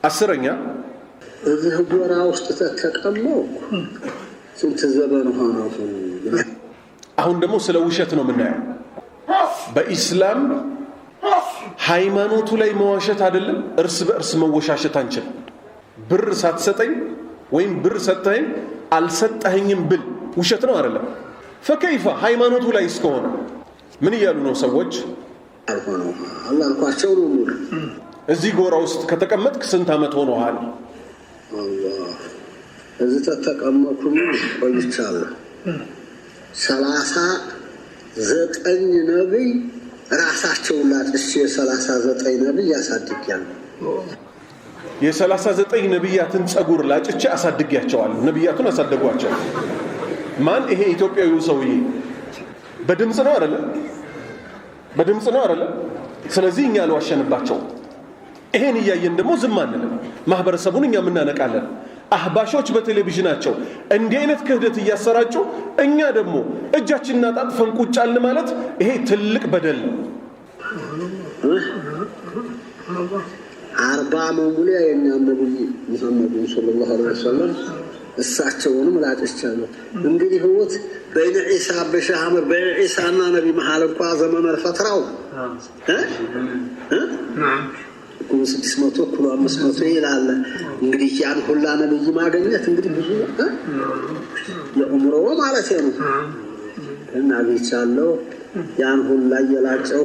አስረኛ እዚህ ጎራ ውስጥ ተቀመው ስንት ዘመን ሆነው። አሁን ደግሞ ስለ ውሸት ነው የምናየው። በኢስላም ሃይማኖቱ ላይ መዋሸት አይደለም፣ እርስ በእርስ መወሻሸት አንችልም። ብር ሳትሰጠኝ ወይም ብር ሰጠኸኝ አልሰጠኸኝም ብል ውሸት ነው አይደለም? ፈከይፈ ሃይማኖቱ ላይ እስከሆነ ምን እያሉ ነው ሰዎች? አልሆነው አላልኳቸው ነው። እዚህ ጎራ ውስጥ ከተቀመጥክ ስንት ዓመት ሆኖሃል? አላህ እዚህ ተቀመጥኩ ቆይቻለሁ። 39 ነብይ ራሳቸውን ላጥቼ 39 ነብይ ያሳድጋሉ። የ39 ነብያትን ጸጉር ላጭቼ አሳድጋቸዋለሁ። ነብያቱን አሳደጓቸው። ማን? ይሄ ኢትዮጵያዊው ሰውዬ። በድምጽ ነው አይደለ? በድምጽ ነው አይደለ? ስለዚህ እኛ አልዋሸንባቸው። ይሄን እያየን ደግሞ ዝም አንልም። ማህበረሰቡን እኛ እናነቃለን። አህባሾች በቴሌቪዥናቸው እንዲህ አይነት ክህደት እያሰራጩ እኛ ደግሞ እጃችንና ጣጥፈን ቁጭ አልን ማለት ይሄ ትልቅ በደል ነው። 40 መሙሊያ የኛ ነብይ ሙሐመድ ሰለላሁ ዐለይሂ ወሰለም እሳቸውንም ላጥቻለሁ። እንግዲህ ህይወት በይነ ኢሳ በሻህመር በይነ ኢሳና ነብይ መሃል እንኳን ዘመነ ፈትራው 600 ኩሎ 500 ይላል። እንግዲህ ያን ሁላ ነብይ ማግኘት እንግዲህ ብዙ የኡምራው ማለት ነው። እና ቢቻለው ያን ሁላ የላጨው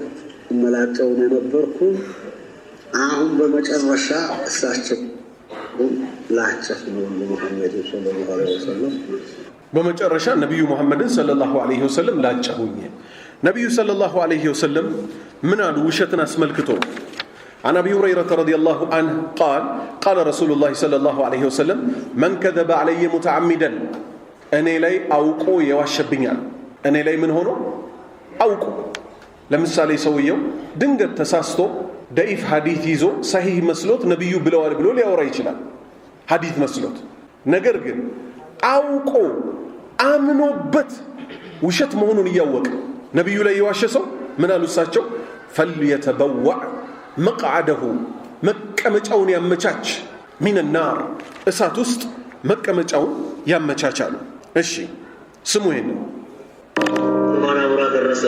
መላጨው ነበርኩ። አሁን በመጨረሻ እሳቸው ላጨት ነው ሙሐመድ ሰለላሁ ዐለይሂ ወሰለም። በመጨረሻ ነብዩ ሙሐመድን ሰለላሁ ዐለይሂ ወሰለም ላጨሁኝ። ነብዩ ሰለላሁ ዐለይሂ ወሰለም ምን አሉ? ውሸትን አስመልክቶ عن أبي هريرة رضي الله عنه قال قال رسول الله صلى الله عليه وسلم من كذب علي متعمدا أني لي أوقو يواشبنيال أني لي من هنا أوقو لمثالي سويو دنجت تساستو ضعيف حديث يزو صحيح مسلوت نبيو بلوال بلو ليورا يچلال حديث مسلوت ነገር ግን አውቆ አምኖበት ውሸት መሆኑን እያወቀ ነብዩ ላይ የዋሸሰው ምን አሉ እሳቸው? فليتبوع መቅዓደሁ መቀመጫውን ያመቻች ሚንናር እሳት ውስጥ መቀመጫውን ያመቻቻሉ። እሺ ስሙ ይሄን ማናብራ ደረሰ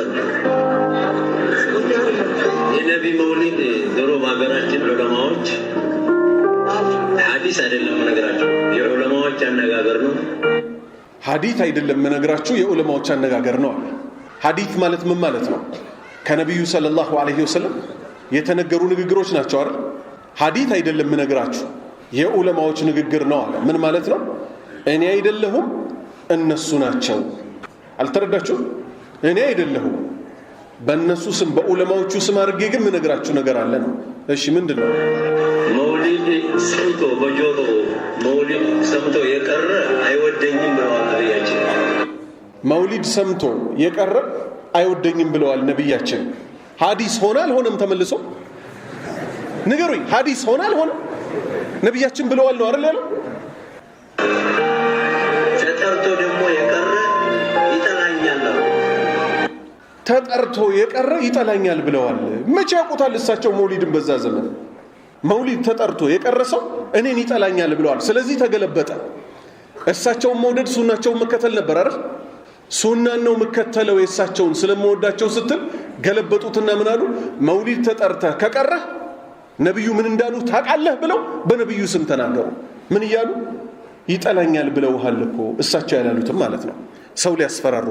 የነቢ መውሊድ ድሮ በሀገራችን ዑለማዎች ሐዲስ አይደለም ነገራቸው የዑለማዎች አነጋገር ነው። ሐዲስ አይደለም ነገራቸው የዑለማዎች አነጋገር ነው አለ። ሐዲስ ማለት ምን ማለት ነው? ከነብዩ ሰለላሁ ዐለይሂ ወሰለም የተነገሩ ንግግሮች ናቸው አይደል? ሐዲስ አይደለም ነገራችሁ የዑለማዎች ንግግር ነው አለ። ምን ማለት ነው? እኔ አይደለሁም እነሱ ናቸው። አልተረዳችሁ? እኔ አይደለሁም በእነሱ ስም በዑለማዎቹ ስም አድርጌ ግን ምን ነገራችሁ ነገር አለ ነው። እሺ ምንድነው? መውሊድ ሰምቶ በጆሮ መውሊድ ሰምቶ የቀረ አይወደኝም ብለዋል ነብያችን። መውሊድ ሰምቶ የቀረ አይወደኝም ብለዋል ነብያችን። ሐዲስ ሆነ አልሆነም? ተመልሶ ንገሩኝ። ሐዲስ ሆነ አልሆነም? ነብያችን ብለዋል ነው አይደል ያለው? ተጠርቶ ደግሞ የቀረ ይጠላኛል ነው። ተጠርቶ የቀረ ይጠላኛል ብለዋል። መቼ ያውቁታል እሳቸው መውሊድን? በዛ ዘመን መውሊድ ተጠርቶ የቀረ ሰው እኔን ይጠላኛል ብለዋል። ስለዚህ ተገለበጠ። እሳቸውን መውደድ ሱናቸውን መከተል ነበር አይደል? ሱናን ነው መከተለው የእሳቸውን ስለምወዳቸው ስትል ገለበጡትና ምን አሉ? መውሊድ ተጠርተ ከቀረ ነብዩ ምን እንዳሉ ታውቃለህ ብለው በነብዩ ስም ተናገሩ። ምን እያሉ? ይጠላኛል ብለውሃል እኮ እሳቸው ያላሉትም ማለት ነው። ሰው ሊያስፈራሩ